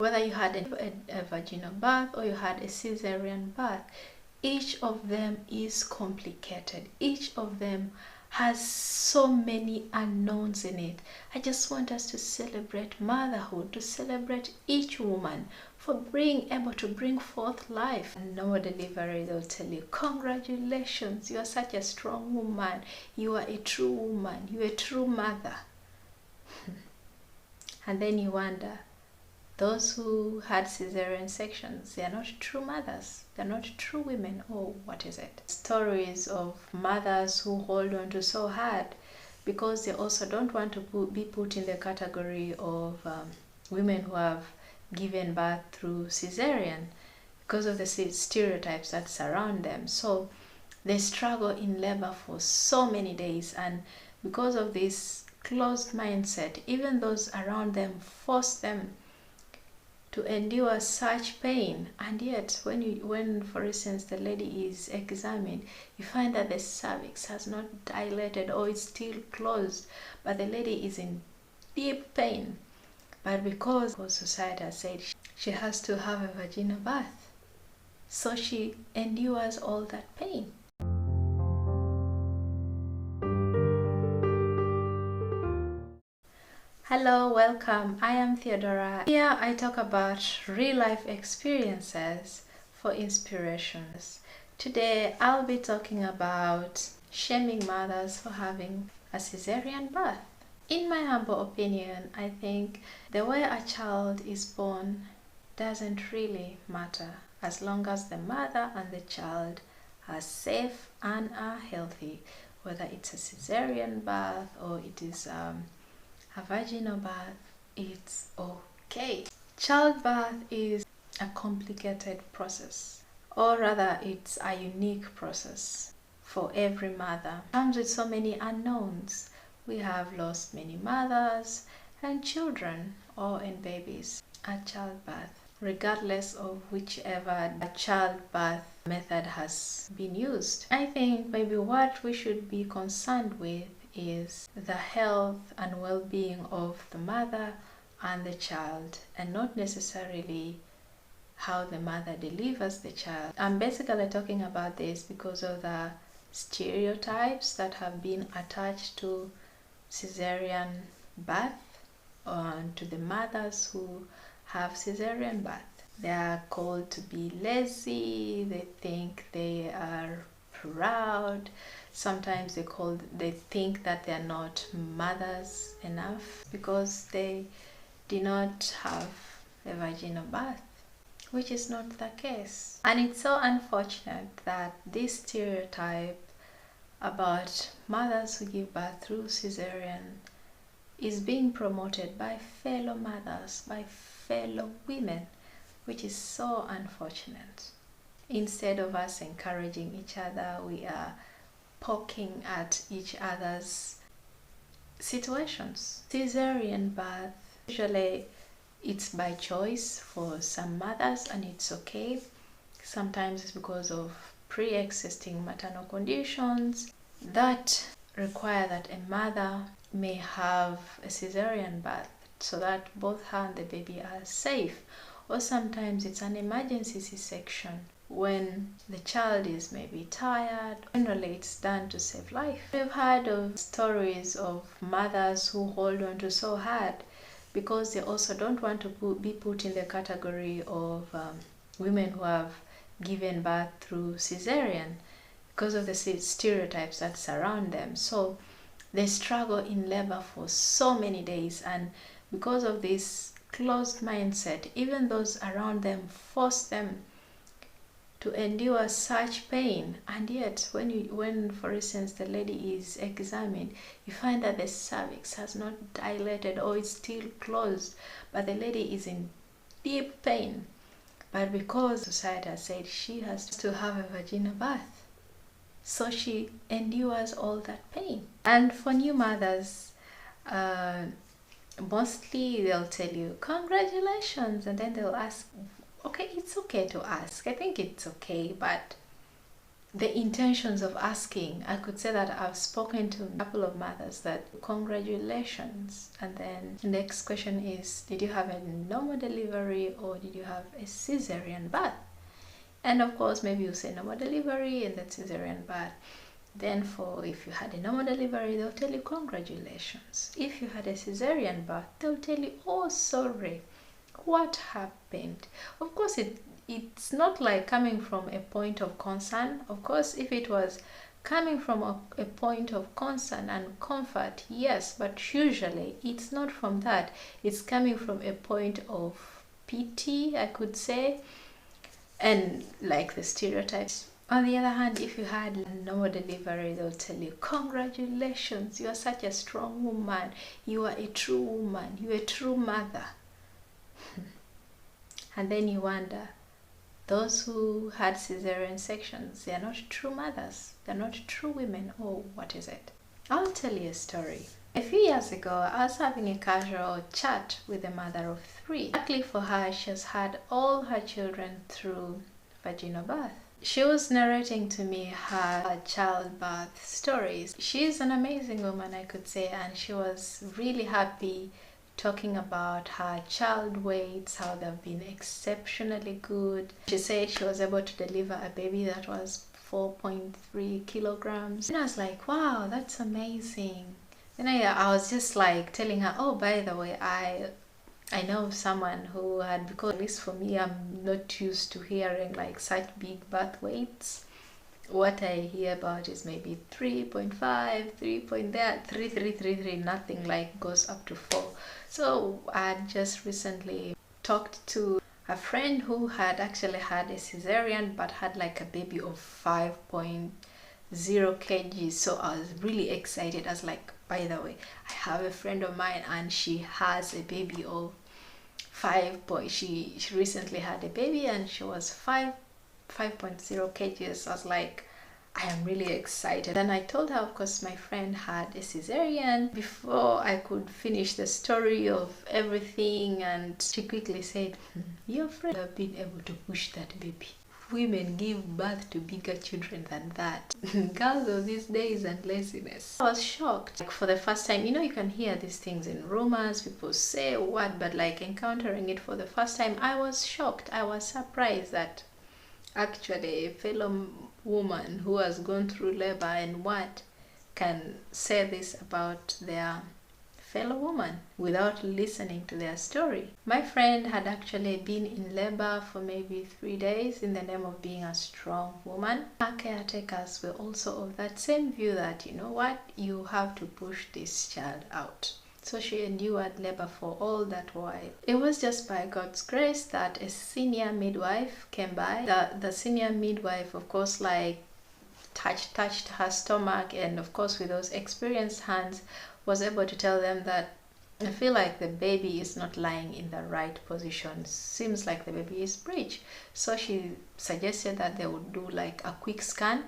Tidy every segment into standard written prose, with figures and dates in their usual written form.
Whether you had a vaginal birth or you had a cesarean birth, each of them is complicated. Each of them has so many unknowns in it. I just want us to celebrate motherhood, to celebrate each woman for being able to bring forth life. And no delivery, they'll tell you, congratulations, you are such a strong woman, you are a true woman, you are a true mother. And then you wonder, those who had cesarean sections, they are not true mothers, they're not true women, or what is it? Stories of mothers who hold on to so hard because they also don't want to be put in the category of women who have given birth through cesarean because of the stereotypes that surround them. So they struggle in labor for so many days, and because of this closed mindset, even those around them force them to endure such pain. And yet when for instance the lady is examined, you find that the cervix has not dilated or it's still closed, but the lady is in deep pain. But because society has said she has to have a vaginal birth, so she endures all that pain. Hello, welcome. I am Theodora. Here I talk about real life experiences for inspirations. Today I'll be talking about shaming mothers for having a cesarean birth. In my humble opinion, I think the way a child is born doesn't really matter as long as the mother and the child are safe and are healthy, whether it's a cesarean birth or it is a vaginal birth, it's okay. Childbirth is a complicated process, or rather it's a unique process for every mother. It comes with so many unknowns. We have lost many mothers and children and babies at childbirth, regardless of whichever childbirth method has been used. I think maybe what we should be concerned with is the health and well-being of the mother and the child, and not necessarily how the mother delivers the child. I'm basically talking about this because of the stereotypes that have been attached to cesarean birth, to the mothers who have cesarean birth. They are called to be lazy, they think they are proud. Sometimes they think that they are not mothers enough because they do not have a vaginal birth, which is not the case. And it's so unfortunate that this stereotype about mothers who give birth through cesarean is being promoted by fellow mothers, by fellow women, which is so unfortunate. Instead of us encouraging each other, we are poking at each other's situations. Cesarean birth, usually it's by choice for some mothers, and it's okay. Sometimes it's because of pre-existing maternal conditions that require that a mother may have a cesarean birth so that both her and the baby are safe. Or sometimes it's an emergency C-section when the child is maybe tired. Generally it's done to save life. We've heard of stories of mothers who hold on to so hard because they also don't want to be put in the category of women who have given birth through cesarean because of the stereotypes that surround them. So they struggle in labor for so many days, and because of this closed mindset, even those around them force them to endure such pain. And yet when for instance the lady is examined, you find that the cervix has not dilated or it's still closed, but the lady is in deep pain. But because society has said she has to have a vaginal birth, so she endures all that pain. And for new mothers, mostly they'll tell you congratulations, and then they'll ask, okay, it's okay to ask. I think it's okay, but the intentions of asking. I could say that I've spoken to a couple of mothers that congratulations, and then the next question is, did you have a normal delivery or did you have a cesarean birth? And of course maybe you say normal delivery and then cesarean birth. Then if you had a normal delivery, they'll tell you congratulations. If you had a cesarean birth, they'll tell you, oh sorry, what happened? Of course it's not like coming from a point of concern. Of course, if it was coming from a point of concern and comfort, yes, but usually it's not from that. It's coming from a point of pity, I could say, and like the stereotypes. On the other hand, if you had a normal delivery, they'll tell you, congratulations, you are such a strong woman, you are a true woman, you are a true mother. And then you wonder, those who had cesarean sections, they are not true mothers, they're not true women, or what is it? I'll tell you a story. A few years ago, I was having a casual chat with a mother of 3. Luckily for her, she has had all her children through vaginal birth. She was narrating to me her childbirth stories. She is an amazing woman, I could say, and she was really happy talking about her child weights, how they've been exceptionally good. She said she was able to deliver a baby that was 4.3 kilograms. And I was like, wow, that's amazing. Then I was just like telling her, oh, by the way, I know someone who had, because at least for me, I'm not used to hearing like such big birth weights. What I hear about is maybe 3.5, 3, nothing like goes up to 4. So I just recently talked to a friend who had actually had a cesarean but had like a baby of 5.0 kg. So I was really excited. I was like, by the way, I have a friend of mine and she has a baby of 5. She recently had a baby and she was 5.0 kgs. I was like, I am really excited. Then I told her, of course, my friend had a cesarean. Before I could finish the story of everything, and she quickly said, your friend have been able to push that baby. Women give birth to bigger children than that. Girls of these days and laziness. I was shocked. Like for the first time, you can hear these things in rumors, people say what, but like encountering it for the first time, I was shocked. I was surprised that actually a fellow woman who has gone through labor and what can say this about their fellow woman without listening to their story. My friend had actually been in labor for maybe 3 days in the name of being a strong woman. Our caretakers were also of that same view that, you know what, you have to push this child out. So she endured labor for all that while. It was just by God's grace that a senior midwife came by. The senior midwife, of course, like touched her stomach, and of course with those experienced hands was able to tell them that I feel like the baby is not lying in the right position. Seems like the baby is breech. So she suggested that they would do like a quick scan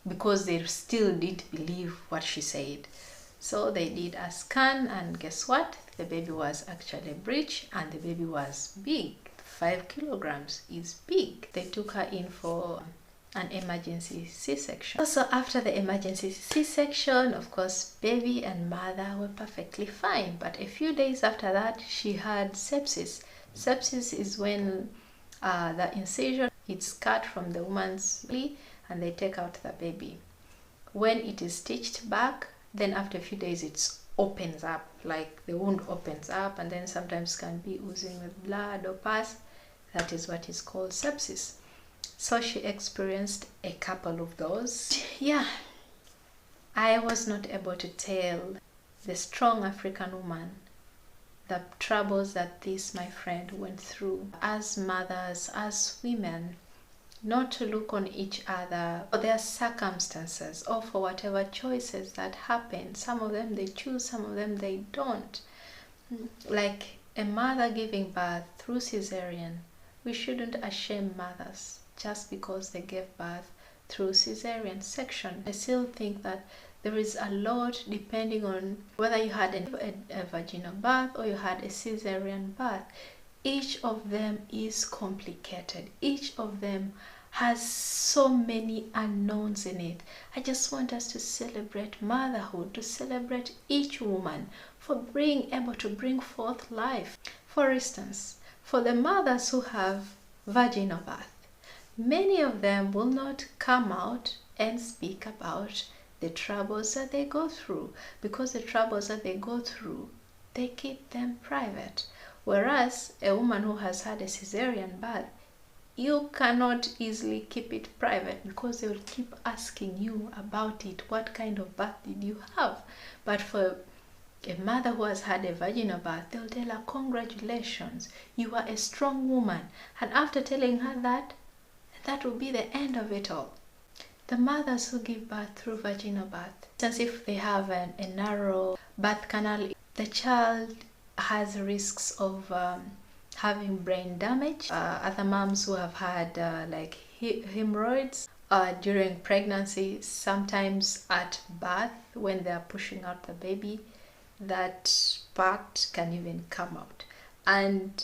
because they still didn't believe what she said. So they did a scan, and guess what? The baby was actually breech, and the baby was big. 5 kilograms is big. They took her in for an emergency C-section. Also, after the emergency C-section, of course, baby and mother were perfectly fine. But a few days after that, she had sepsis. Sepsis is when the incision is cut from the woman's belly and they take out the baby. When it is stitched back, then after a few days it opens up, like the wound opens up, and then sometimes can be oozing with blood or pus. That is what is called sepsis. So she experienced a couple of those. Yeah, I was not able to tell the strong African woman the troubles that this my friend went through. As mothers, as women, not to look on each other for their circumstances or for whatever choices that happen. Some of them they choose, some of them they don't. Like a mother giving birth through cesarean, we shouldn't ashame mothers just because they gave birth through cesarean section. I still think that there is a lot depending on whether you had a vaginal birth or you had a cesarean birth. Each of them is complicated. Each of them has so many unknowns in it. I just want us to celebrate motherhood, to celebrate each woman for being able to bring forth life. For instance, for the mothers who have vaginal birth, many of them will not come out and speak about the troubles that they go through, because the troubles that they go through, they keep them private. Whereas a woman who has had a cesarean birth, you cannot easily keep it private, because they will keep asking you about it. What kind of birth did you have? But for a mother who has had a vaginal birth, they'll tell her, congratulations, you are a strong woman. And after telling her that, that will be the end of it all. The mothers who give birth through vaginal birth, since if they have a narrow birth canal, the child has risks of having brain damage. Other moms who have had like hemorrhoids during pregnancy, sometimes at birth when they are pushing out the baby, that part can even come out. And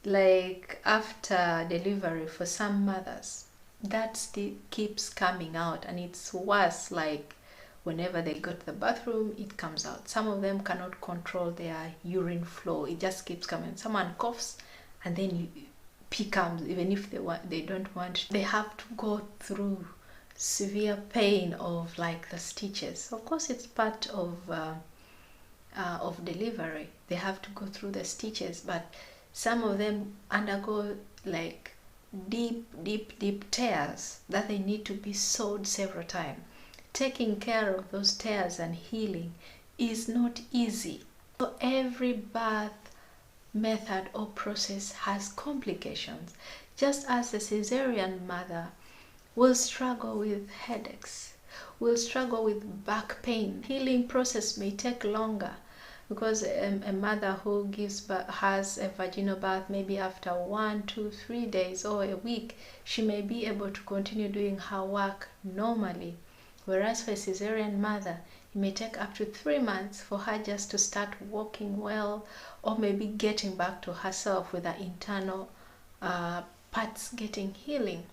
like after delivery, for some mothers, that still keeps coming out, and it's worse. Like whenever they go to the bathroom, it comes out. Some of them cannot control their urine flow. It just keeps coming. Someone coughs and then pee comes, even if they don't want. They have to go through severe pain of like the stitches. Of course, it's part of delivery. They have to go through the stitches, but some of them undergo like deep tears that they need to be sewed several times. Taking care of those tears and healing is not easy. So every birth method or process has complications. Just as the cesarean mother will struggle with headaches, will struggle with back pain, healing process may take longer, because a mother who gives birth, has a vaginal birth, maybe after 1, 2, 3 days or a week, she may be able to continue doing her work normally. Whereas for a cesarean mother, it may take up to 3 months for her just to start walking well, or maybe getting back to herself with her internal parts getting healing.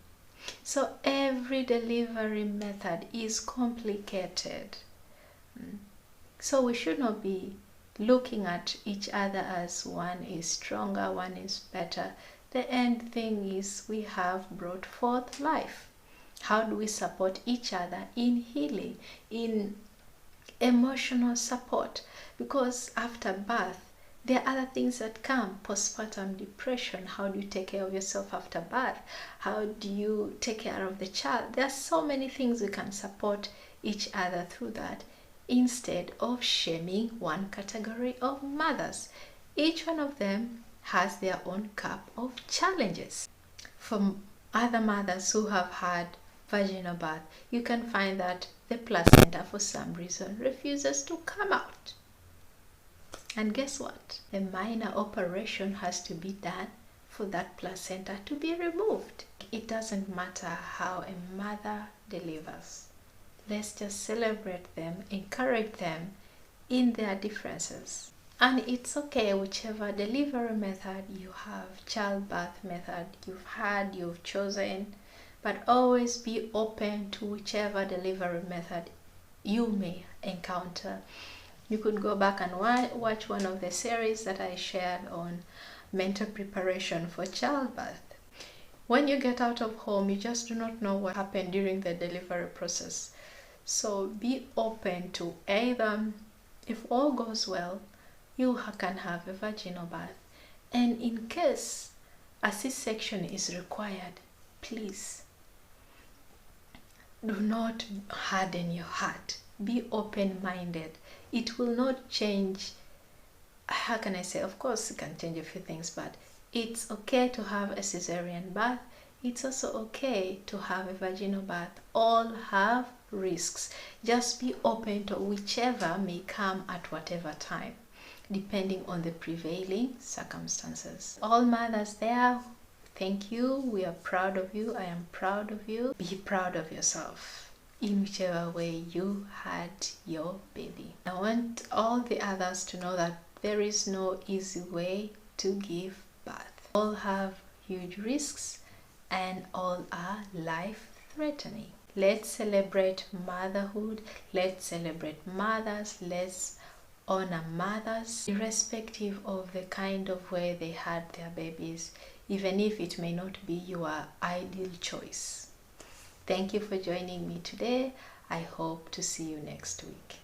So every delivery method is complicated. So we should not be looking at each other as one is stronger, one is better. The end thing is we have brought forth life. How do we support each other in healing, in emotional support? Because after birth, there are other things that come. Postpartum depression. How do you take care of yourself after birth? How do you take care of the child? There are so many things we can support each other through that, instead of shaming one category of mothers. Each one of them has their own cup of challenges. For other mothers who have had vaginal birth, you can find that the placenta for some reason refuses to come out. And guess what? A minor operation has to be done for that placenta to be removed. It doesn't matter how a mother delivers. Let's just celebrate them, encourage them in their differences. And it's okay whichever delivery method you have, childbirth method you've chosen, but always be open to whichever delivery method you may encounter. You could go back and watch one of the series that I shared on mental preparation for childbirth. When you get out of home, you just do not know what happened during the delivery process. So be open to either, if all goes well, you can have a vaginal birth. And in case a C-section is required, please do not harden your heart. Be open-minded. It will not change, how can I say, of course it can change a few things, but it's okay to have a cesarean birth. It's also okay to have a vaginal birth. All have risks. Just be open to whichever may come at whatever time, depending on the prevailing circumstances. All mothers there, thank you. We are proud of you. I am proud of you. Be proud of yourself in whichever way you had your baby. I want all the others to know that there is no easy way to give birth. All have huge risks, and all are life-threatening. Let's celebrate motherhood. Let's celebrate mothers. Let's honor mothers, irrespective of the kind of way they had their babies, even if it may not be your ideal choice. Thank you for joining me today. I hope to see you next week.